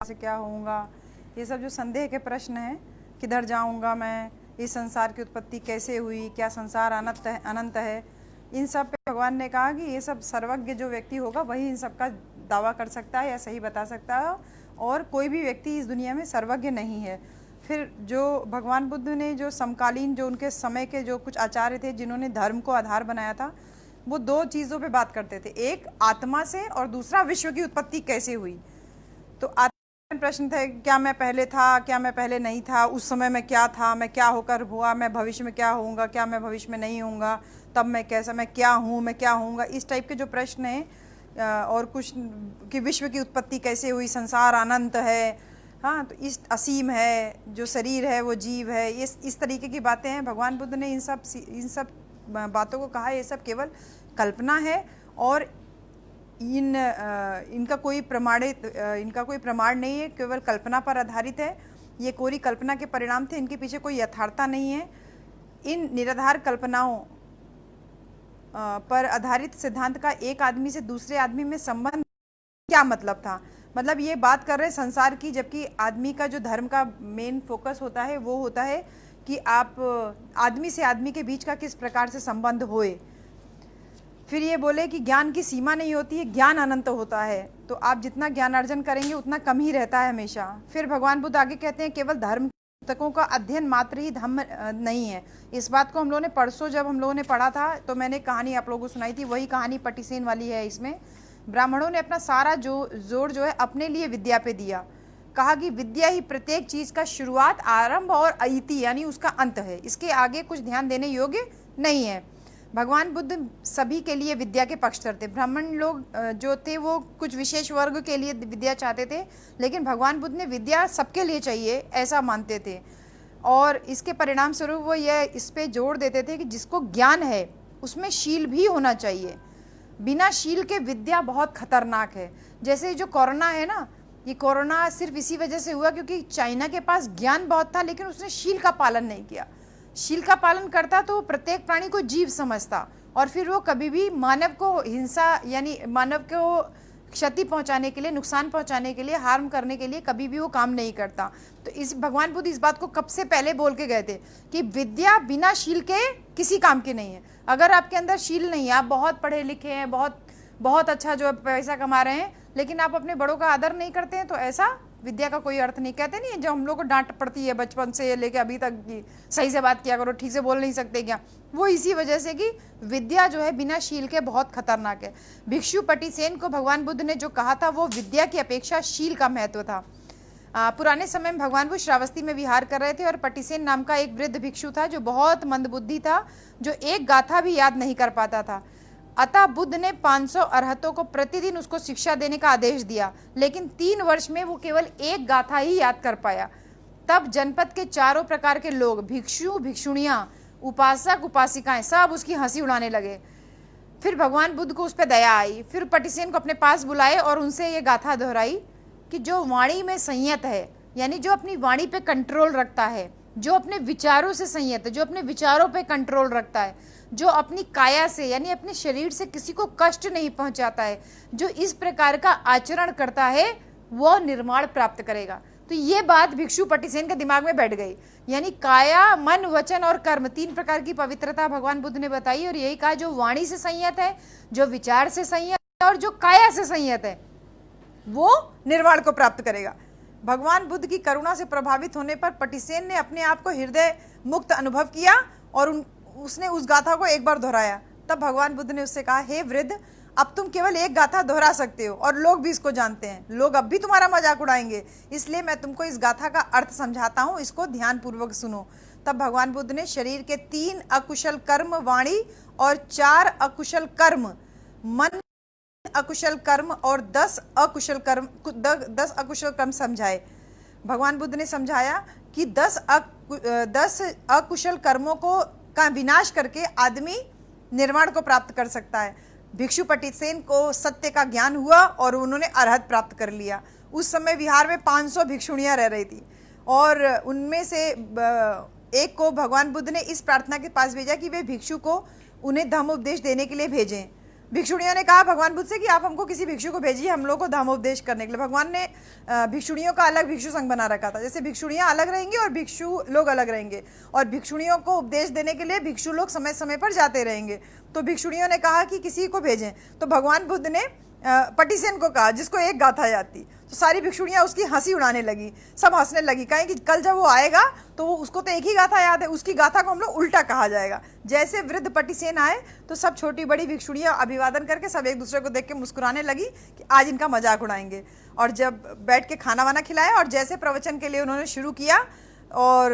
से क्या होऊंगा, ये सब जो संदेह के प्रश्न हैं, किधर जाऊंगा मैं, इस संसार की उत्पत्ति कैसे हुई, क्या संसार अनंत है, इन सब पे भगवान ने कहा कि ये सब सर्वज्ञ जो व्यक्ति होगा वही इन सब का दावा कर सकता है या सही बता सकता है, और कोई भी व्यक्ति इस दुनिया में सर्वज्ञ नहीं है। फिर जो भगवान बुद्ध ने जो समकालीन जो उनके समय के जो कुछ आचार्य थे जिन्होंने धर्म को आधार बनाया था, वो दो चीज़ों पे बात करते थे, एक आत्मा से और दूसरा विश्व की उत्पत्ति कैसे हुई। तो आत्मा प्रश्न था, क्या मैं पहले था, क्या मैं पहले नहीं था, उस समय मैं क्या था, मैं क्या होकर हुआ, मैं भविष्य में क्या होऊंगा, क्या मैं भविष्य में नहीं होऊंगा, तब मैं कैसा, मैं क्या हूँ, मैं क्या होऊंगा, इस टाइप के जो प्रश्न हैं। और कुछ कि विश्व की उत्पत्ति कैसे हुई, संसार अनंत है, हाँ, तो इस असीम है, जो शरीर है वो जीव है, इस तरीके की बातें हैं। भगवान बुद्ध ने इन सब बातों को कहा ये सब केवल कल्पना है, और इनका कोई प्रमाण नहीं है, केवल कल्पना पर आधारित है। ये कोरी कल्पना के परिणाम थे, इनके पीछे कोई यथार्थता नहीं है। इन निराधार कल्पनाओं पर आधारित सिद्धांत का एक आदमी से दूसरे आदमी में संबंध क्या मतलब था, मतलब ये बात कर रहे हैं संसार की, जबकि आदमी का जो धर्म का मेन फोकस होता है वो होता है कि आप आदमी से आदमी के बीच का किस प्रकार से संबंध होए। फिर ये बोले कि ज्ञान की सीमा नहीं होती है, ज्ञान अनंत होता है, तो आप जितना ज्ञान अर्जन करेंगे उतना कम ही रहता है हमेशा। फिर भगवान बुद्ध आगे कहते हैं केवल धर्म पुस्तकों का अध्ययन मात्र ही धर्म नहीं है। इस बात को हम लोगों ने परसों जब हम लोगों ने पढ़ा था तो मैंने कहानी आप लोगों को सुनाई थी, वही कहानी पटिसेन वाली है। इसमें ब्राह्मणों ने अपना सारा जोर जो है अपने लिए विद्या पे दिया, कहा कि विद्या ही प्रत्येक चीज का शुरुआत, आरंभ और अइति यानी उसका अंत है, इसके आगे कुछ ध्यान देने योग्य नहीं है। भगवान बुद्ध सभी के लिए विद्या के पक्षधर थे। ब्राह्मण लोग जो थे वो कुछ विशेष वर्ग के लिए विद्या चाहते थे, लेकिन भगवान बुद्ध ने विद्या सबके लिए चाहिए ऐसा मानते थे, और इसके परिणाम स्वरूप वो यह इस पे जोर देते थे कि जिसको ज्ञान है उसमें शील भी होना चाहिए। बिना शील के विद्या बहुत खतरनाक है। जैसे जो कोरोना है ना, ये कोरोना सिर्फ इसी वजह से हुआ क्योंकि चाइना के पास ज्ञान बहुत था, लेकिन उसने शील का पालन नहीं किया। शील का पालन करता तो प्रत्येक प्राणी को जीव समझता, और फिर वो कभी भी मानव को हिंसा यानी मानव को क्षति पहुंचाने के लिए, नुकसान पहुंचाने के लिए, हार्म करने के लिए कभी भी वो काम नहीं करता। तो इस भगवान बुद्ध इस बात को कब से पहले बोल के गए थे कि विद्या बिना शील के किसी काम की नहीं है। अगर आपके अंदर शील नहीं है, आप बहुत पढ़े लिखे हैं, बहुत अच्छा जो पैसा कमा रहे हैं, लेकिन आप अपने बड़ों का आदर नहीं करते हैं, तो ऐसा विद्या का कोई अर्थ नहीं। कहते नहीं, जब हम लोग को डांट पड़ती है बचपन से लेके अभी तक कि सही से बात किया करो, ठीक से बोल नहीं सकते क्या, वो इसी वजह से कि विद्या जो है बिना शील के बहुत खतरनाक है। भिक्षु पटिसेन को भगवान बुद्ध ने जो कहा था वो विद्या की अपेक्षा शील का महत्व था। पुराने समय में भगवान बुद्ध श्रावस्ती में विहार कर रहे थे, और पटिसेन नाम का एक वृद्ध भिक्षु था जो बहुत मंदबुद्धि था, जो एक गाथा भी याद नहीं कर पाता था। अतः बुद्ध ने 500 अरहतों को प्रतिदिन उसको शिक्षा देने का आदेश दिया, लेकिन 3 वर्ष में वो केवल एक गाथा ही याद कर पाया। तब जनपद के चारों प्रकार के लोग, भिक्षु भिक्षुणियां, उपासक उपासिकाएं, सब उसकी हंसी उड़ाने लगे। फिर भगवान बुद्ध को उस पर दया आई। फिर पटिसेन को अपने पास बुलाए और उनसे ये गाथा दोहराई कि जो वाणी में संयत है, यानी जो अपनी वाणी पे कंट्रोल रखता है, जो अपने विचारों से संयत है, जो अपने विचारों पे कंट्रोल रखता है, जो अपनी काया से यानी अपने शरीर से किसी को कष्ट नहीं पहुंचाता है, जो इस प्रकार का आचरण करता है, वो निर्माण प्राप्त करेगा। तो ये बात भिक्षु पटिसेन के दिमाग में बैठ गई। यानी काया, मन, वचन और कर्म, 3 प्रकार की पवित्रता भगवान बुद्ध ने बताई, और यही कहा जो वाणी से संयत है, जो विचार से संयत है और जो काया से संयत है, वो निर्वाण को प्राप्त करेगा। भगवान बुद्ध की करुणा से प्रभावित होने पर पटिसेन ने अपने आप को हृदय मुक्त अनुभव किया, और उसने उस गाथा को एक बार दोहराया। तब भगवान बुद्ध ने उससे कहा, हे वृद्ध, अब तुम केवल एक गाथा दोहरा सकते हो, और लोग भी इसको जानते हैं, लोग अब भी तुम्हारा मजाक उड़ाएंगे, इसलिए मैं तुमको इस गाथा का अर्थ समझाता हूँ, इसको ध्यान पूर्वक सुनो। तब भगवान बुद्ध ने शरीर के 3 अकुशल कर्म वाणी और 4 अकुशल कर्म मन, अकुशल कर्म और 10 अकुशल कर्म समझाए। भगवान बुद्ध ने समझाया कि 10 अकुशल कर्मों का विनाश करके आदमी निर्वाण को प्राप्त कर सकता है। भिक्षु पटिसेन को सत्य का ज्ञान हुआ और उन्होंने अरहत प्राप्त कर लिया। उस समय विहार में 500 भिक्षुणियां रह रही थी, और उनमें से एक को भगवान बुद्ध ने इस प्रार्थना के पास भेजा कि वे भिक्षु को उन्हें धम्म उपदेश देने के लिए भेजें। भिक्षुणियों ने कहा भगवान बुद्ध से कि आप हमको किसी भिक्षु को भेजिए हम लोग को धर्मोपदेश करने के लिए। भगवान ने भिक्षुणियों का अलग भिक्षु संघ बना रखा था, जैसे भिक्षुणियां अलग रहेंगी और भिक्षु लोग अलग रहेंगे, और भिक्षुणियों को उपदेश देने के लिए भिक्षु लोग समय समय पर जाते रहेंगे। तो भिक्षुणियों ने कहा कि किसी को भेजें, तो भगवान बुद्ध ने पटिसेन को कहा जिसको एक गाथा याद थी। तो सारी भिक्षुणियां उसकी हंसी उड़ाने लगी, सब हंसने लगी, कहें कि कल जब वो आएगा तो वो उसको तो एक ही गाथा याद है, उसकी गाथा को हम लोग उल्टा कहा जाएगा। जैसे वृद्ध पटिसेन आए तो सब छोटी बड़ी भिक्षुणियां अभिवादन करके सब एक दूसरे को देख के मुस्कुराने लगी कि आज इनका मजाक उड़ाएंगे। और जब बैठ के खाना वाना खिलाया और जैसे प्रवचन के लिए उन्होंने शुरू किया और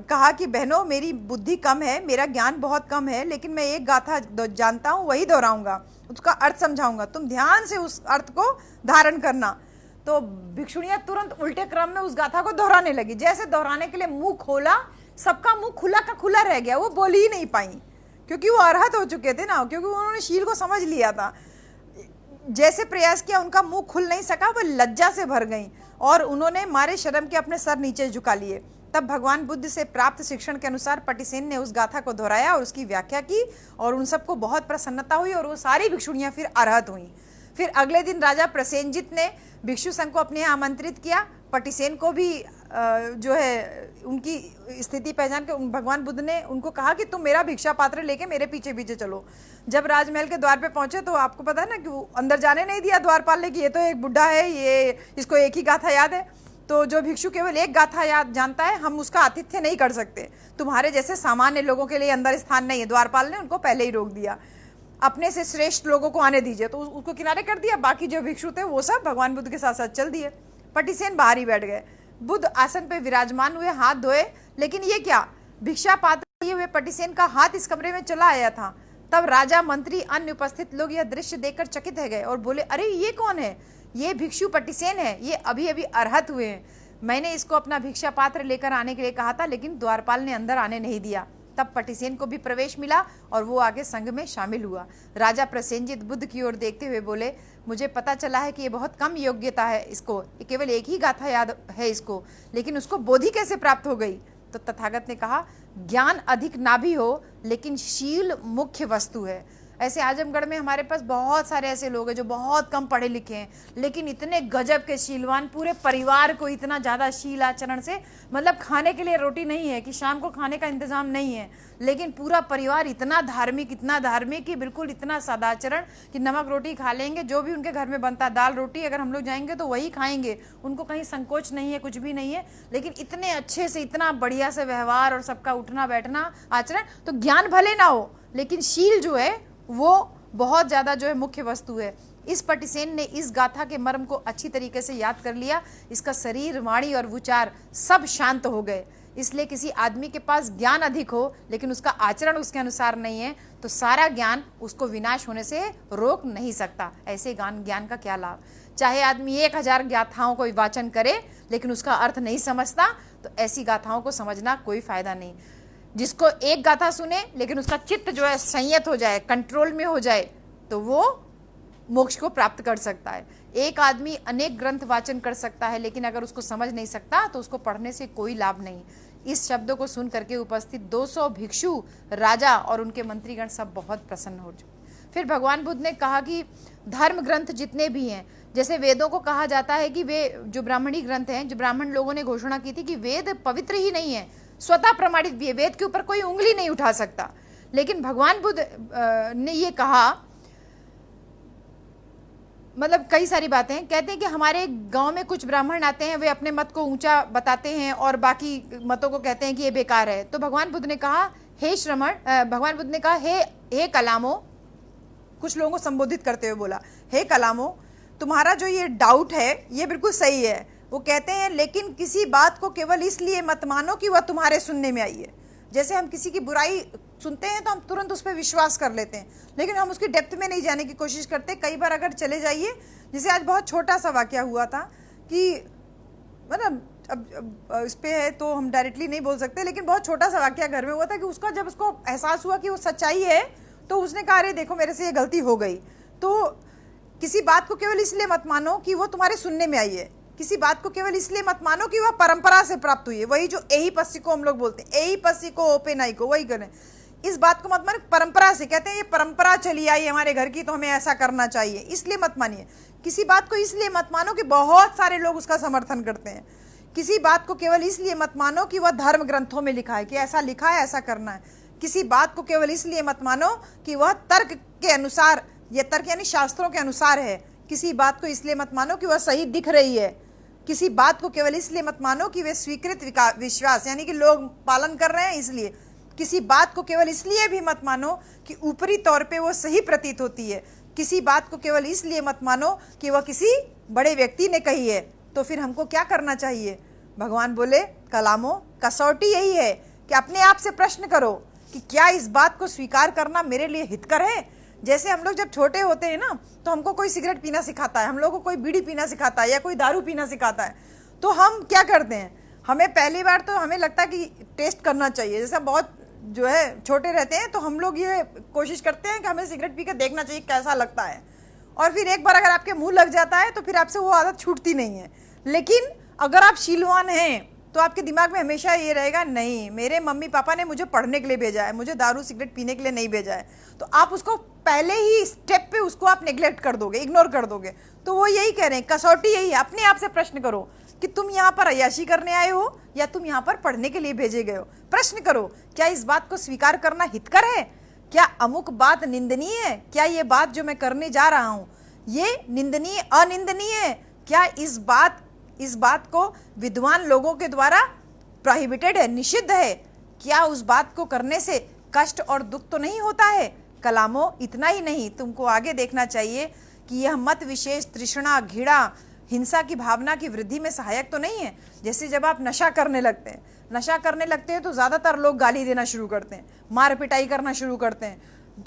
कहा कि बहनों मेरी बुद्धि कम है, मेरा ज्ञान बहुत कम है, लेकिन मैं एक गाथा जानता हूँ वही दोहराऊंगा, उसका अर्थ समझाऊंगा, तुम ध्यान से उस अर्थ को धारण करना। तो भिक्षुणियां तुरंत उल्टे क्रम में उस गाथा को दोहराने लगी। जैसे दोहराने के लिए मुंह खोला, सबका मुंह खुला का खुला रह गया, वो बोल ही नहीं पाई क्योंकि वो अरहत हो चुके थे ना, क्योंकि उन्होंने शील को समझ लिया था। जैसे प्रयास किया उनका मुंह खुल नहीं सका, वो लज्जा से भर गई और उन्होंने मारे शर्म के अपने सर नीचे झुका लिए। तब भगवान बुद्ध से प्राप्त शिक्षण के अनुसार पटिसेन ने उस गाथा को दोहराया और उसकी व्याख्या की और उन सबको बहुत प्रसन्नता हुई और वो सारी भिक्षुणियां फिर अरहत हुई। फिर अगले दिन राजा प्रसेनजित ने भिक्षु संघ को अपने यहाँ आमंत्रित किया। पटिसेन को भी जो है उनकी स्थिति पहचान के भगवान बुद्ध ने उनको कहा कि तुम मेरा भिक्षा पात्र लेके मेरे पीछे पीछे चलो। जब राजमहल के द्वार पे पहुंचे तो आपको पता है ना कि वो अंदर जाने नहीं दिया द्वारपाल ने कि ये तो एक बुढ़ा है, ये इसको एक ही गाथा याद है। तो जो भिक्षु केवल एक गाथा याद जानता है हम उसका आतिथ्य नहीं कर सकते, तुम्हारे जैसे सामान्य लोगों के लिए अंदर स्थान नहीं है। द्वारपाल ने उनको पहले ही रोक दिया, अपने से श्रेष्ठ लोगों को आने दीजिए। तो उसको किनारे कर दिया, बाकी जो भिक्षु थे वो सब भगवान बुद्ध के साथ साथ चल दिए। पटिसेन बाहर ही बैठ गए। बुद्ध आसन पे विराजमान हुए, हाथ धोए, लेकिन ये क्या, भिक्षा पात्र लिए हुए पटिसेन का हाथ इस कमरे में चला आया था। तब राजा, मंत्री, अन्य उपस्थित लोग यह दृश्य देखकर चकित रह गए और बोले, अरे ये कौन है? ये भिक्षु पटिसेन है, ये अभी अभी अरहत हुए हैं। मैंने इसको अपना भिक्षा पात्र लेकर आने के लिए कहा था, लेकिन द्वारपाल ने अंदर आने नहीं दिया। तब पटिसेन को भी प्रवेश मिला और वो आगे संघ में शामिल हुआ। राजा प्रसेनजित बुद्ध की ओर देखते हुए बोले, मुझे पता चला है कि ये बहुत कम योग्यता है इसको, ये केवल एक ही गाथा याद है इसको, लेकिन उसको बोधि कैसे प्राप्त हो गई? तो तथागत ने कहा, ज्ञान अधिक ना भी हो लेकिन शील मुख्य वस्तु है। ऐसे आजमगढ़ में हमारे पास बहुत सारे ऐसे लोग हैं जो बहुत कम पढ़े लिखे हैं लेकिन इतने गजब के शीलवान, पूरे परिवार को इतना ज़्यादा शील आचरण से, मतलब खाने के लिए रोटी नहीं है कि शाम को खाने का इंतजाम नहीं है, लेकिन पूरा परिवार इतना धार्मिक कि बिल्कुल इतना सदाचरण कि नमक रोटी खा लेंगे, जो भी उनके घर में बनता, दाल रोटी अगर हम लोग जाएंगे तो वही खाएंगे, उनको कहीं संकोच नहीं है, कुछ भी नहीं है, लेकिन इतने अच्छे से, इतना बढ़िया से व्यवहार और सबका उठना बैठना आचरण। तो ज्ञान भले ना हो लेकिन शील जो है वो बहुत ज़्यादा जो है मुख्य वस्तु है। इस पटिसेन ने इस गाथा के मर्म को अच्छी तरीके से याद कर लिया, इसका शरीर, वाणी और विचार सब शांत हो गए। इसलिए किसी आदमी के पास ज्ञान अधिक हो लेकिन उसका आचरण उसके अनुसार नहीं है तो सारा ज्ञान उसको विनाश होने से रोक नहीं सकता। ऐसे ज्ञान का क्या लाभ? चाहे आदमी 1000 गाथाओं को वाचन करे लेकिन उसका अर्थ नहीं समझता तो ऐसी गाथाओं को समझना कोई फायदा नहीं। जिसको एक गाथा सुने लेकिन उसका चित्त जो है संयत हो जाए, कंट्रोल में हो जाए, तो वो मोक्ष को प्राप्त कर सकता है। एक आदमी अनेक ग्रंथ वाचन कर सकता है लेकिन अगर उसको समझ नहीं सकता तो उसको पढ़ने से कोई लाभ नहीं। इस शब्दों को सुन करके उपस्थित 200 भिक्षु, राजा और उनके मंत्रीगण सब बहुत प्रसन्न हो चुके। फिर भगवान बुद्ध ने कहा कि धर्म ग्रंथ जितने भी हैं, जैसे वेदों को कहा जाता है कि वे जो ब्राह्मणी ग्रंथ हैं, जो ब्राह्मण लोगों ने घोषणा की थी कि वेद पवित्र ही नहीं है, स्वतः प्रमाणित भी है, वेद के ऊपर कोई उंगली नहीं उठा सकता, लेकिन भगवान बुद्ध ने ये कहा, मतलब कई सारी बातें कहते हैं कि हमारे गांव में कुछ ब्राह्मण आते हैं, वे अपने मत को ऊंचा बताते हैं और बाकी मतों को कहते हैं कि ये बेकार है। तो भगवान बुद्ध ने कहा, हे श्रमण, भगवान बुद्ध ने कहा, हे कलामो, कुछ लोगों को संबोधित करते हुए बोला, हे कलामो, तुम्हारा जो ये डाउट है ये बिल्कुल सही है। वो कहते हैं लेकिन किसी बात को केवल इसलिए मत मानो कि वह तुम्हारे सुनने में आई है। जैसे हम किसी की बुराई सुनते हैं तो हम तुरंत उस पर विश्वास कर लेते हैं लेकिन हम उसकी डेप्थ में नहीं जाने की कोशिश करते। कई बार अगर चले जाइए, जैसे आज बहुत छोटा सा वाकया हुआ था कि मतलब अब इस पे है तो हम डायरेक्टली नहीं बोल सकते, लेकिन बहुत छोटा सा वाकया घर में हुआ था कि उसका जब उसको एहसास हुआ कि वो सच्चाई है तो उसने कहा, अरे देखो मेरे से ये गलती हो गई। तो किसी बात को केवल इसलिए मत मानो कि वो तुम्हारे सुनने में आई है, किसी बात को केवल इसलिए मत मानो कि वह परंपरा से प्राप्त हुई है। वही जो एही पस्सी को हम लोग बोलते हैं, एही पस्सी को ओपे नाई को, वही करें। इस बात को मत मानिए। परंपरा से कहते हैं ये परंपरा चली आई हमारे घर की तो हमें ऐसा करना चाहिए, इसलिए मत मानिए। किसी बात को इसलिए मत मानो कि बहुत सारे लोग उसका समर्थन करते हैं। किसी बात को केवल इसलिए मत मानो कि वह धर्म ग्रंथों में लिखा है कि ऐसा लिखा है, ऐसा करना है। किसी बात को केवल इसलिए मत मानो कि वह तर्क के अनुसार, यह तर्क यानी शास्त्रों के अनुसार है। किसी बात को इसलिए मत मानो कि वह सही दिख रही है। किसी बात को केवल इसलिए मत मानो कि वे स्वीकृत विश्वास यानी कि लोग पालन कर रहे हैं इसलिए। किसी बात को केवल इसलिए भी मत मानो कि ऊपरी तौर पे वो सही प्रतीत होती है। किसी बात को केवल इसलिए मत मानो कि वह किसी बड़े व्यक्ति ने कही है। तो फिर हमको क्या करना चाहिए? भगवान बोले कलामों, कसौटी यही है कि अपने आप से प्रश्न करो कि क्या इस बात को स्वीकार करना मेरे लिए हितकर है। जैसे हम लोग जब छोटे होते हैं ना, तो हमको कोई सिगरेट पीना सिखाता है, हम लोगों को कोई बीड़ी पीना सिखाता है या कोई दारू पीना सिखाता है, तो हम क्या करते हैं? हमें पहली बार तो हमें लगता है कि टेस्ट करना चाहिए। जैसे बहुत जो है छोटे रहते हैं तो हम लोग ये कोशिश करते हैं कि हमें सिगरेट पी के देखना चाहिए कैसा लगता है, और फिर एक बार अगर आपके मुंह लग जाता है तो फिर आपसे वो आदत छूटती नहीं है। लेकिन अगर आप शीलवान हैं तो आपके दिमाग में हमेशा ये रहेगा, नहीं मेरे मम्मी पापा ने मुझे पढ़ने के लिए भेजा है, मुझे दारू सिगरेट पीने के लिए नहीं भेजा है। तो आप उसको पहले ही स्टेप पे उसको आप नेग्लेक्ट कर दोगे, इग्नोर कर दोगे। तो वो यही कह रहे हैं, कसौटी यही है, अपने आप से प्रश्न करो कि तुम यहाँ पर अय्याशी करने आए हो या तुम यहाँ पर पढ़ने के लिए भेजे गए हो। प्रश्न करो, क्या इस बात को स्वीकार करना हितकर है? क्या अमुक बात निंदनीय है? क्या ये बात जो मैं करने जा रहा हूँ ये निंदनीय, अनिंदनीय है? क्या इस बात को विद्वान लोगों के द्वारा प्रोहिबिटेड है, निषिद्ध है? क्या उस बात को करने से कष्ट और दुख तो नहीं होता है? कलामों, इतना ही नहीं, तुमको आगे देखना चाहिए कि यह मत विशेष तृष्णा, घृणा, हिंसा की भावना की वृद्धि में सहायक तो नहीं है। जैसे जब आप नशा करने लगते हैं तो ज्यादातर लोग गाली देना शुरू करते हैं, मार पिटाई करना शुरू करते हैं,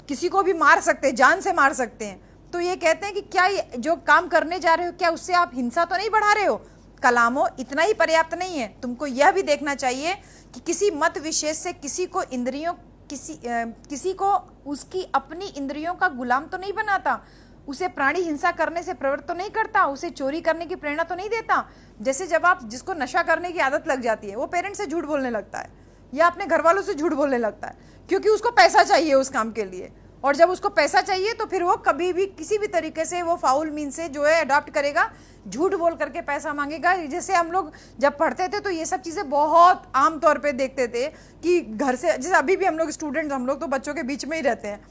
किसी को भी मार सकते हैं, जान से मार सकते हैं। तो ये कहते हैं कि क्या जो काम करने जा रहे हो क्या उससे आप हिंसा तो नहीं बढ़ा रहे हो? कलामों, इतना ही पर्याप्त नहीं है, तुमको यह भी देखना चाहिए कि किसी मत विशेष से किसी को उसकी अपनी इंद्रियों का गुलाम तो नहीं बनाता, उसे प्राणी हिंसा करने से प्रवृत्त तो नहीं करता, उसे चोरी करने की प्रेरणा तो नहीं देता। जैसे जब आप जिसको नशा करने की आदत लग जाती है वो पेरेंट्स से झूठ बोलने लगता है या अपने घर वालों से झूठ बोलने लगता है, क्योंकि उसको पैसा चाहिए उस काम के लिए। और जब उसको पैसा चाहिए तो फिर वो कभी भी किसी भी तरीके से वो फाउल मीन से जो है अडॉप्ट करेगा, झूठ बोल करके पैसा मांगेगा। जैसे हम लोग जब पढ़ते थे तो ये सब चीज़ें बहुत आम तौर पे देखते थे कि घर से, जैसे अभी भी हम लोग स्टूडेंट्स, हम लोग तो बच्चों के बीच में ही रहते हैं,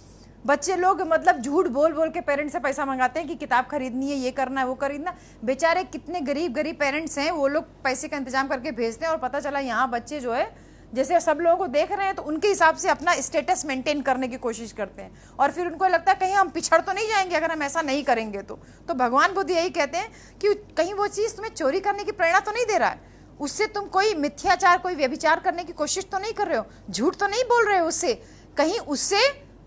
बच्चे लोग मतलब झूठ बोल बोल के पेरेंट्स से पैसा मंगाते हैं कि किताब खरीदनी है, ये करना है, वो खरीदना। बेचारे कितने गरीब पेरेंट्स हैं, वो लोग पैसे का इंतजाम करके भेजते हैं और पता चला यहाँ बच्चे जो है जैसे सब लोगों को देख रहे हैं तो उनके हिसाब से अपना स्टेटस मेंटेन करने की कोशिश करते हैं, और फिर उनको लगता है कहीं हम पिछड़ तो नहीं जाएंगे अगर हम ऐसा नहीं करेंगे। तो भगवान बुद्ध यही कहते हैं कि कहीं वो चीज़ तुम्हें चोरी करने की प्रेरणा तो नहीं दे रहा है, उससे तुम कोई मिथ्याचार, कोई व्यभिचार करने की कोशिश तो नहीं कर रहे हो, झूठ तो नहीं बोल रहे हो उससे, कहीं उससे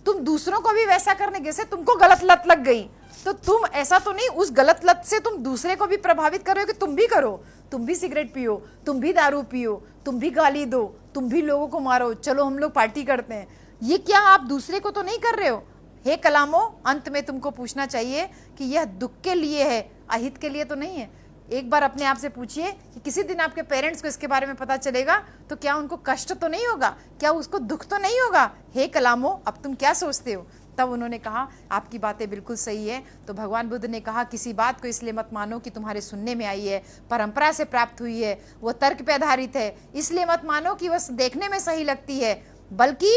तुम दूसरों को भी वैसा करने, जैसे तुमको गलत लत लग गई तो तुम ऐसा तो नहीं उस गलत लत से तुम दूसरे को भी प्रभावित कर रहे हो कि तुम भी करो, तुम भी सिगरेट पियो, तुम भी दारू पियो, तुम भी गाली दो, तुम भी लोगों को मारो, चलो हम लोग पार्टी करते हैं। ये क्या आप दूसरे को तो नहीं कर रहे हो? हे कलामों, अंत में तुमको पूछना चाहिए कि यह दुख के लिए है, अहित के लिए तो नहीं है। एक बार अपने आप से पूछिए कि किसी दिन आपके पेरेंट्स को इसके बारे में पता चलेगा तो क्या उनको कष्ट तो नहीं होगा, क्या उसको दुख तो नहीं होगा? हे कलामों, अब तुम क्या सोचते हो? तब उन्होंने कहा आपकी बातें बिल्कुल सही है। तो भगवान बुद्ध ने कहा किसी बात को इसलिए मत मानो कि तुम्हारे सुनने में आई है, परंपरा से प्राप्त हुई है, वो तर्क पे आधारित है, इसलिए मत मानो कि वह देखने में सही लगती है, बल्कि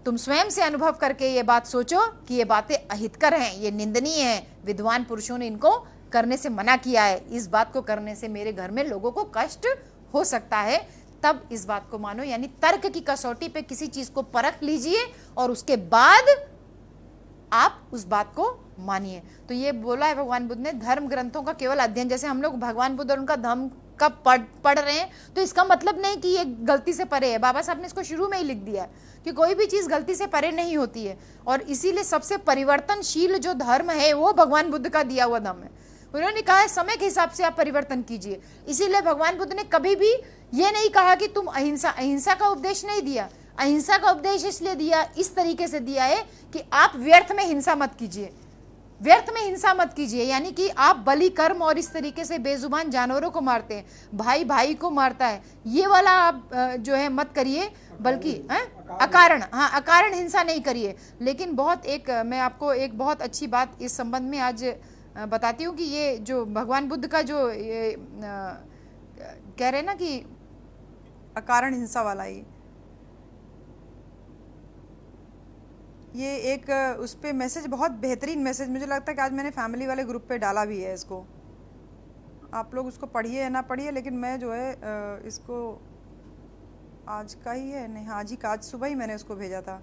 तुम स्वयं से अनुभव करके ये बात सोचो कि ये बातें अहितकर हैं, ये निंदनीय हैं, विद्वान पुरुषों ने इनको करने से मना किया है, इस बात को करने से मेरे घर में लोगों को कष्ट हो सकता है, तब इस बात को मानो। यानी तर्क की कसौटी पे किसी चीज को परख लीजिए और उसके बाद आप उस बात को मानिए। तो ये बोला है भगवान बुद्ध ने, धर्म ग्रंथों का केवल अध्ययन, जैसे हम लोग भगवान बुद्ध और उनका धर्म का पढ़ रहे हैं तो इसका मतलब नहीं कि ये गलती से परे है। बाबा साहब ने इसको शुरू में ही लिख दिया है कि कोई भी चीज गलती से परे नहीं होती है, और इसीलिए सबसे परिवर्तनशील जो धर्म है वो भगवान बुद्ध का दिया हुआ धर्म है। उन्होंने कहा है समय के हिसाब से आप परिवर्तन कीजिए। इसीलिए भगवान बुद्ध ने कभी भी ये नहीं कहा कि तुम अहिंसा का उपदेश नहीं दिया। अहिंसा का उपदेश इसलिए दिया, इस तरीके से दिया है कि आप व्यर्थ में हिंसा मत कीजिए। व्यर्थ में हिंसा मत कीजिए, यानी कि आप बलि कर्म और इस तरीके से बेजुबान जानवरों को मारते हैं, भाई भाई को मारता है, ये वाला आप जो है मत करिए, बल्कि अकारण, हाँ अकारण हिंसा नहीं करिए। लेकिन बहुत एक मैं आपको एक बहुत अच्छी बात इस संबंध में आज बताती हूँ कि ये जो भगवान बुद्ध का जो ये कह रहे हैं ना कि अकारण हिंसा वाला ये एक उस पे मैसेज, बहुत बेहतरीन मैसेज, मुझे लगता है कि आज मैंने फैमिली वाले ग्रुप पे डाला भी है इसको, आप लोग उसको पढ़िए या ना पढ़िए, लेकिन मैं जो है इसको आज का ही है, नहीं हाँ जी, आज सुबह ही मैंने उसको भेजा था।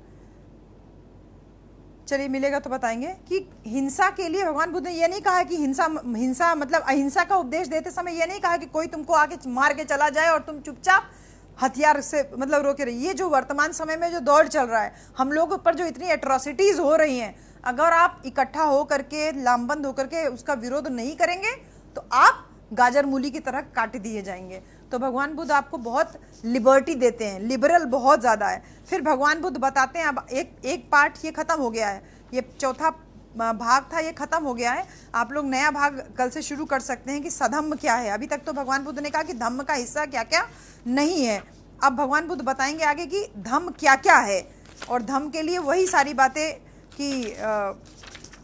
चलिए मिलेगा तो बताएंगे कि हिंसा के लिए भगवान बुद्ध ने ये नहीं कहा कि हिंसा मतलब अहिंसा का उपदेश देते समय ये नहीं कहा कि कोई तुमको आके मार के चला जाए और तुम चुपचाप हथियार से मतलब रोके रहिए। ये जो वर्तमान समय में जो दौर चल रहा है, हम लोगों पर जो इतनी एट्रोसिटीज हो रही हैं, अगर आप इकट्ठा हो करके लामबंद होकर के उसका विरोध नहीं करेंगे तो आप गाजर मूली की तरह काट दिए जाएंगे। तो भगवान बुद्ध आपको बहुत लिबर्टी देते हैं, लिबरल बहुत ज़्यादा है। फिर भगवान बुद्ध बताते हैं, अब एक पार्ट ये खत्म हो गया है, ये चौथा भाग था, ये खत्म हो गया है, आप लोग नया भाग कल से शुरू कर सकते हैं कि सधम्म क्या है। अभी तक तो भगवान बुद्ध ने कहा कि धम्म का हिस्सा क्या क्या नहीं है, अब भगवान बुद्ध बताएंगे आगे कि धम्म क्या क्या है, और धम्म के लिए वही सारी बातें कि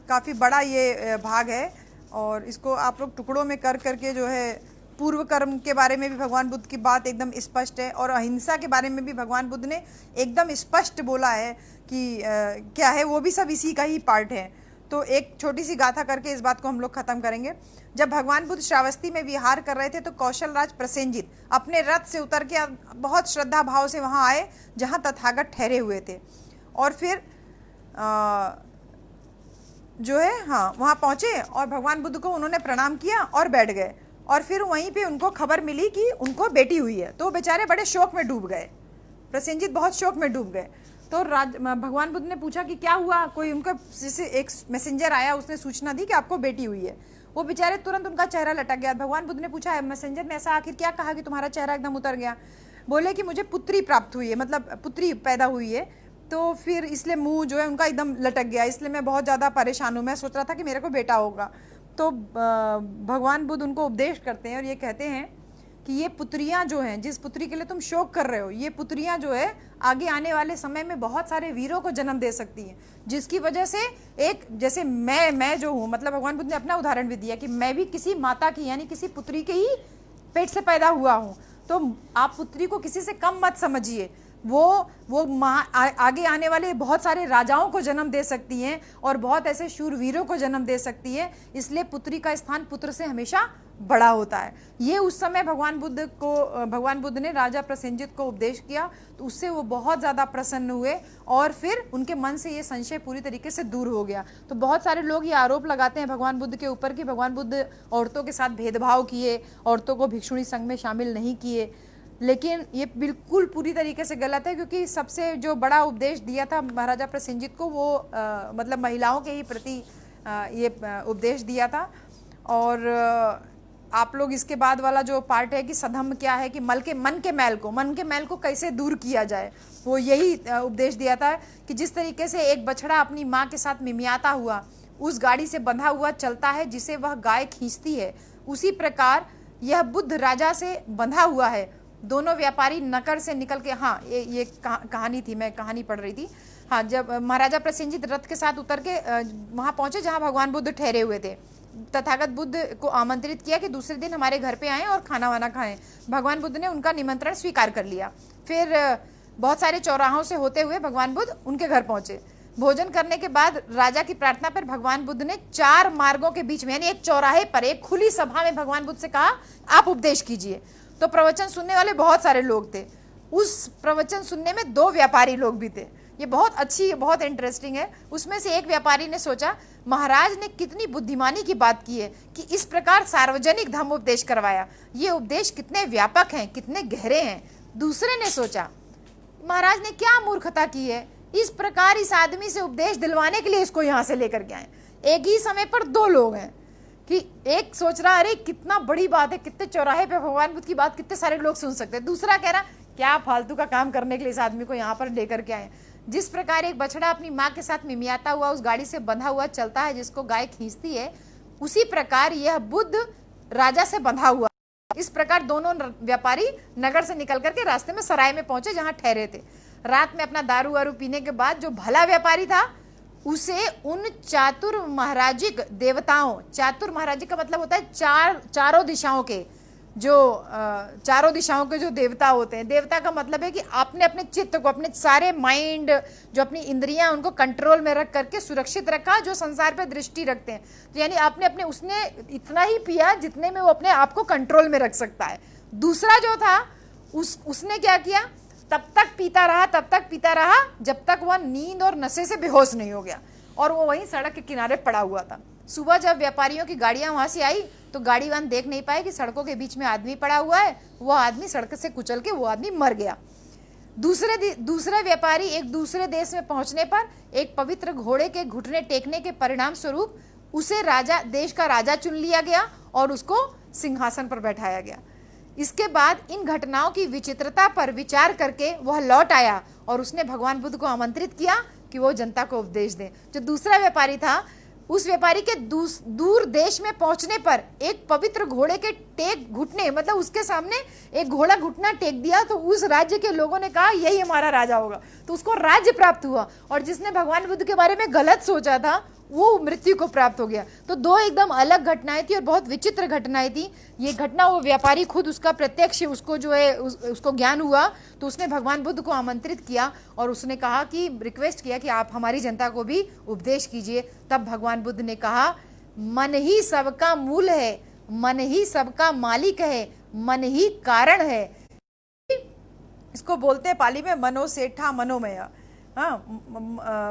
काफ़ी बड़ा ये भाग है, और इसको आप लोग टुकड़ों में कर करके जो है, पूर्व कर्म के बारे में भी भगवान बुद्ध की बात एकदम स्पष्ट है, और अहिंसा के बारे में भी भगवान बुद्ध ने एकदम स्पष्ट बोला है कि क्या है, वो भी सब इसी का ही पार्ट है। तो एक छोटी सी गाथा करके इस बात को हम लोग खत्म करेंगे। जब भगवान बुद्ध श्रावस्ती में विहार कर रहे थे तो कौशल राज प्रसेनजित अपने रथ से उतर के बहुत श्रद्धा भाव से वहाँ आए जहाँ तथागत ठहरे हुए थे, और फिर जो है हाँ वहाँ पहुँचे और भगवान बुद्ध को उन्होंने प्रणाम किया और बैठ गए, और फिर वहीं पे उनको खबर मिली कि उनको बेटी हुई है, तो बेचारे बड़े शोक में डूब गए, प्रसेनजित बहुत शोक में डूब गए। तो भगवान बुद्ध ने पूछा कि क्या हुआ, कोई उनका जैसे एक मैसेंजर आया, उसने सूचना दी कि आपको बेटी हुई है, वो बेचारे तुरंत उनका चेहरा लटक गया। भगवान बुद्ध ने पूछा मैसेंजर ने ऐसा आखिर क्या कहा कि तुम्हारा चेहरा एकदम उतर गया? बोले कि मुझे पुत्री प्राप्त हुई है, मतलब पुत्री पैदा हुई है, तो फिर इसलिए मुंह जो है उनका एकदम लटक गया, इसलिए मैं बहुत ज़्यादा परेशान हूँ, मैं सोच रहा था कि मेरे को बेटा होगा। तो भगवान बुद्ध उनको उपदेश करते हैं और ये कहते हैं कि ये पुत्रियां जो हैं, जिस पुत्री के लिए तुम शोक कर रहे हो, ये पुत्रियां जो है आगे आने वाले समय में बहुत सारे वीरों को जन्म दे सकती हैं, जिसकी वजह से एक जैसे मैं जो हूँ, मतलब भगवान बुद्ध ने अपना उदाहरण भी दिया कि मैं भी किसी माता की यानी किसी पुत्री के ही पेट से पैदा हुआ हूँ। तो आप पुत्री को किसी से कम मत समझिए, वो आगे आने वाले बहुत सारे राजाओं को जन्म दे सकती हैं और बहुत ऐसे शूरवीरों को जन्म दे सकती है, इसलिए पुत्री का स्थान पुत्र से हमेशा बड़ा होता है। ये उस समय भगवान बुद्ध ने राजा प्रसेनजित को उपदेश किया, तो उससे वो बहुत ज़्यादा प्रसन्न हुए और फिर उनके मन से ये संशय पूरी तरीके से दूर हो गया। तो बहुत सारे लोग ये आरोप लगाते हैं भगवान बुद्ध के ऊपर कि भगवान बुद्ध औरतों के साथ भेदभाव किए, औरतों को भिक्षुणी संघ में शामिल नहीं किए, लेकिन ये बिल्कुल पूरी तरीके से गलत है, क्योंकि सबसे जो बड़ा उपदेश दिया था महाराजा प्रसेनजित को वो मतलब महिलाओं के ही प्रति ये उपदेश दिया था। और आप लोग इसके बाद वाला जो पार्ट है कि सधम्म क्या है, कि मन के मैल को कैसे दूर किया जाए, वो यही उपदेश दिया था कि जिस तरीके से एक बछड़ा अपनी माँ के साथ मिमियाता हुआ उस गाड़ी से बंधा हुआ चलता है जिसे वह गाय खींचती है, उसी प्रकार यह बुद्ध राजा से बंधा हुआ है। दोनों व्यापारी नगर से निकल के, हाँ ये कहानी थी, मैं कहानी पढ़ रही थी, हाँ जब महाराजा प्रसेनजित रथ के साथ उतर के वहाँ पहुँचे जहाँ भगवान बुद्ध ठहरे हुए थे, तथागत बुद्ध को आमंत्रित किया कि दूसरे दिन हमारे घर पे आएं और खाना वाना खाएं। भगवान बुद्ध ने उनका निमंत्रण स्वीकार कर लिया। फिर बहुत सारे चौराहों से होते हुए भगवान बुद्ध उनके घर पहुंचे। भोजन करने के बाद राजा की प्रार्थना पर भगवान बुद्ध ने 4 मार्गों के बीच में यानी एक चौराहे पर एक खुली सभा में भगवान बुद्ध से कहा आप उपदेश कीजिए। तो प्रवचन सुनने वाले बहुत सारे लोग थे, उस प्रवचन सुनने में 2 व्यापारी लोग भी थे। ये बहुत अच्छी, बहुत इंटरेस्टिंग है। उसमें से एक व्यापारी ने सोचा महाराज ने कितनी बुद्धिमानी की बात की है कि इस प्रकार सार्वजनिक धम्म उपदेश करवाया, ये उपदेश कितने व्यापक हैं, कितने गहरे हैं। दूसरे ने सोचा महाराज ने क्या मूर्खता की है, इस प्रकार इस आदमी से उपदेश दिलवाने के लिए इसको यहाँ से लेकर के आए। एक ही समय पर 2 लोग हैं कि एक सोच रहा अरे कितना बड़ी बात है, कितने चौराहे पे भगवान बुद्ध की बात कितने सारे लोग सुन सकते हैं। दूसरा कह रहा क्या फालतू का काम करने के लिए इस आदमी को यहाँ पर लेकर के आए। जिस प्रकार एक बछड़ा अपनी माँ के साथ मिमियाता हुआ उस गाड़ी से बंधा हुआ चलता है जिसको गाय खींचती है, उसी प्रकार यह बुद्ध राजा से बंधा हुआ। इस प्रकार दोनों व्यापारी नगर से निकल करके रास्ते में सराय में पहुंचे जहां ठहरे थे। रात में अपना दारू वारू पीने के बाद जो भला व्यापारी था उसे उन चातुर महाराजिक देवताओं, चातुर महाराजिक का मतलब होता है चारों दिशाओं के चारों दिशाओं के जो देवता होते हैं। देवता का मतलब है कि आपने अपने चित्त को, अपने सारे माइंड, जो अपनी इंद्रियां, उनको कंट्रोल में रख करके सुरक्षित रखा, जो संसार पे दृष्टि रखते हैं। तो यानी आपने अपने, उसने इतना ही पिया जितने में वो अपने आप को कंट्रोल में रख सकता है। दूसरा जो था उसने क्या किया, तब तक पीता रहा जब तक वह नींद और नशे से बेहोश नहीं हो गया, और वो वहीं सड़क के किनारे पड़ा हुआ था। सुबह जब व्यापारियों की गाड़ियां वहां से आई तो गाड़ीवान देख नहीं पाए कि सड़कों के बीच में आदमी पड़ा हुआ है। वो आदमी सड़क से कुचल के वो आदमी मर गया। दूसरे व्यापारी एक दूसरे देश में पहुंचने पर एक पवित्र घोड़े के घुटने टेकने के परिणाम स्वरूप उसे देश का राजा चुन लिया गया और उसको सिंहासन पर बैठाया गया। इसके बाद इन घटनाओं की विचित्रता पर विचार करके वह लौट आया और उसने भगवान बुद्ध को आमंत्रित किया कि वो जनता को उपदेश दे। जो दूसरा व्यापारी था, उस व्यापारी के दूर देश में पहुंचने पर एक पवित्र घोड़े के टेक घुटने, मतलब उसके सामने एक घोड़ा घुटना टेक दिया तो उस राज्य के लोगों ने कहा यही हमारा राजा होगा, तो उसको राज्य प्राप्त हुआ। और जिसने भगवान बुद्ध के बारे में गलत सोचा था वो मृत्यु को प्राप्त हो गया। तो दो एकदम अलग घटनाएं थी और बहुत विचित्र घटनाएं थी। ये घटना वो व्यापारी खुद उसका प्रत्यक्ष उसको जो है उसको ज्ञान हुआ, तो उसने भगवान बुद्ध को आमंत्रित किया और उसने कहा कि रिक्वेस्ट किया कि आप हमारी जनता को भी उपदेश कीजिए। तब भगवान बुद्ध ने कहा, मन ही सबका मूल है, मन ही सबका मालिक है, मन ही कारण है। इसको बोलते हैं पाली में मनोसेठा मनोमय। हाँ,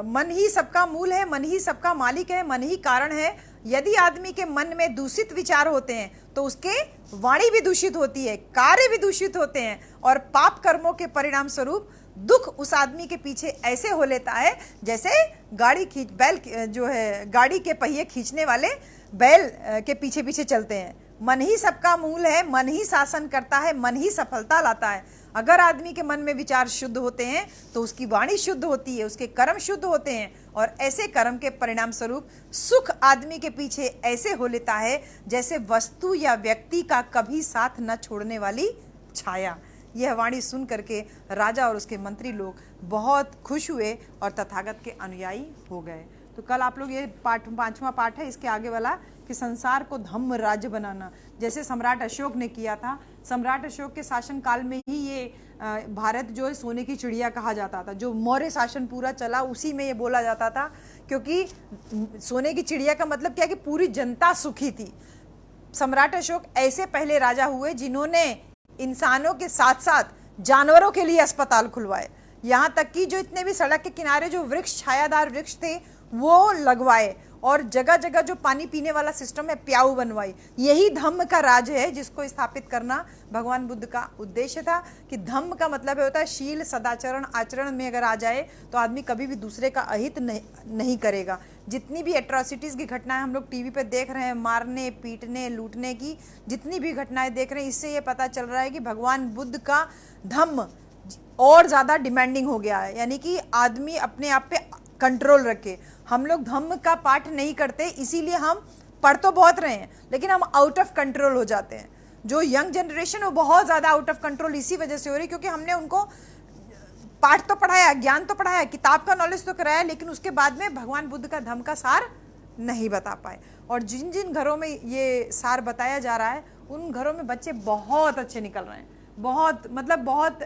मन ही सबका मूल है, मन ही सबका मालिक है, मन ही कारण है। यदि आदमी के मन में दूषित विचार होते हैं तो उसके वाणी भी दूषित होती है, कार्य भी दूषित होते हैं, और पाप कर्मों के परिणाम स्वरूप दुख उस आदमी के पीछे ऐसे हो लेता है जैसे बैल जो है गाड़ी के पहिए खींचने वाले बैल के पीछे पीछे चलते हैं। मन ही सबका मूल है, मन ही शासन करता है, मन ही सफलता लाता है। अगर आदमी के मन में विचार शुद्ध होते हैं तो उसकी वाणी शुद्ध होती है, उसके कर्म शुद्ध होते हैं, और ऐसे कर्म के परिणाम स्वरूप सुख आदमी के पीछे ऐसे हो लेता है जैसे वस्तु या व्यक्ति का कभी साथ न छोड़ने वाली छाया। यह वाणी सुन करके राजा और उसके मंत्री लोग बहुत खुश हुए और तथागत के अनुयायी हो गए। तो कल आप लोग ये पांचवा पाठ है, इसके आगे वाला कि संसार को धम्म राज्य बनाना, जैसे सम्राट अशोक ने किया था। सम्राट अशोक के शासन काल में ही ये भारत जो है सोने की चिड़िया कहा जाता था। जो मौर्य शासन पूरा चला उसी में ये बोला जाता था, क्योंकि सोने की चिड़िया का मतलब क्या कि पूरी जनता सुखी थी। सम्राट अशोक ऐसे पहले राजा हुए जिन्होंने इंसानों के साथ साथ जानवरों के लिए अस्पताल खुलवाए, यहाँ तक कि जो इतने भी सड़क के किनारे जो वृक्ष, छायादार वृक्ष थे वो लगवाए, और जगह जगह जो पानी पीने वाला सिस्टम है प्याऊ बनवाई। यही धम्म का राज है जिसको स्थापित करना भगवान बुद्ध का उद्देश्य था। कि धम्म का मतलब होता है शील, सदाचरण, आचरण में अगर आ जाए तो आदमी कभी भी दूसरे का अहित नहीं करेगा। जितनी भी एट्रोसिटीज़ की घटनाएं हम लोग टीवी पे देख रहे हैं, मारने, पीटने, लूटने की जितनी भी घटनाएं देख रहे हैं, इससे ये पता चल रहा है कि भगवान बुद्ध का धम्म और ज़्यादा डिमांडिंग हो गया है। यानी कि आदमी अपने आप पे कंट्रोल रखे। हम लोग धम्म का पाठ नहीं करते, इसीलिए हम पढ़ तो बहुत रहे हैं लेकिन हम आउट ऑफ कंट्रोल हो जाते हैं। जो यंग जनरेशन वो बहुत ज़्यादा आउट ऑफ कंट्रोल इसी वजह से हो रही, क्योंकि हमने उनको पाठ तो पढ़ाया, ज्ञान तो पढ़ाया, किताब का नॉलेज तो कराया, लेकिन उसके बाद में भगवान बुद्ध का धम्म का सार नहीं बता पाए। और जिन जिन घरों में ये सार बताया जा रहा है उन घरों में बच्चे बहुत अच्छे निकल रहे हैं। बहुत,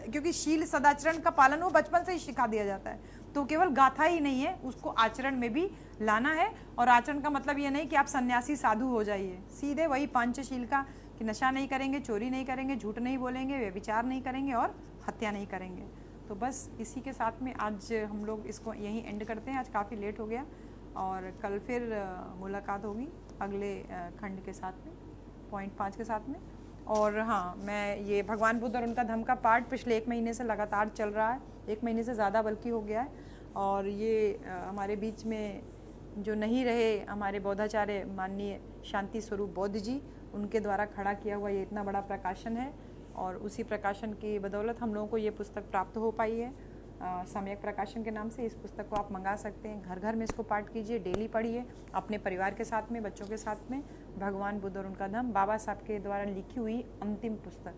क्योंकि शील सदाचरण का पालन वो बचपन से ही सिखा दिया जाता है। तो केवल गाथा ही नहीं है, उसको आचरण में भी लाना है। और आचरण का मतलब ये नहीं कि आप सन्यासी साधु हो जाइए, सीधे वही पंचशील का कि नशा नहीं करेंगे, चोरी नहीं करेंगे, झूठ नहीं बोलेंगे, व्यभिचार नहीं करेंगे और हत्या नहीं करेंगे। तो बस इसी के साथ में आज हम लोग इसको यहीं एंड करते हैं। आज काफ़ी लेट हो गया और कल फिर मुलाकात होगी अगले खंड के साथ में, पॉइंट 5 के साथ में। और हाँ, मैं ये भगवान बुद्ध और उनका धम्म का पाठ पिछले 1 महीने से लगातार चल रहा है, 1 महीने से ज़्यादा बल्कि हो गया है। और ये हमारे बीच में जो नहीं रहे हमारे बौद्धाचार्य माननीय शांति स्वरूप बौद्ध जी, उनके द्वारा खड़ा किया हुआ ये इतना बड़ा प्रकाशन है, और उसी प्रकाशन की बदौलत हम लोगों को ये पुस्तक प्राप्त हो पाई है। सम्यक प्रकाशन के नाम से। इस पुस्तक को आप मंगा सकते हैं, घर घर में इसको पाठ कीजिए, डेली पढ़िए अपने परिवार के साथ में, बच्चों के साथ में। भगवान बुद्ध और उनका धम्म, बाबा साहब के द्वारा लिखी हुई अंतिम पुस्तक।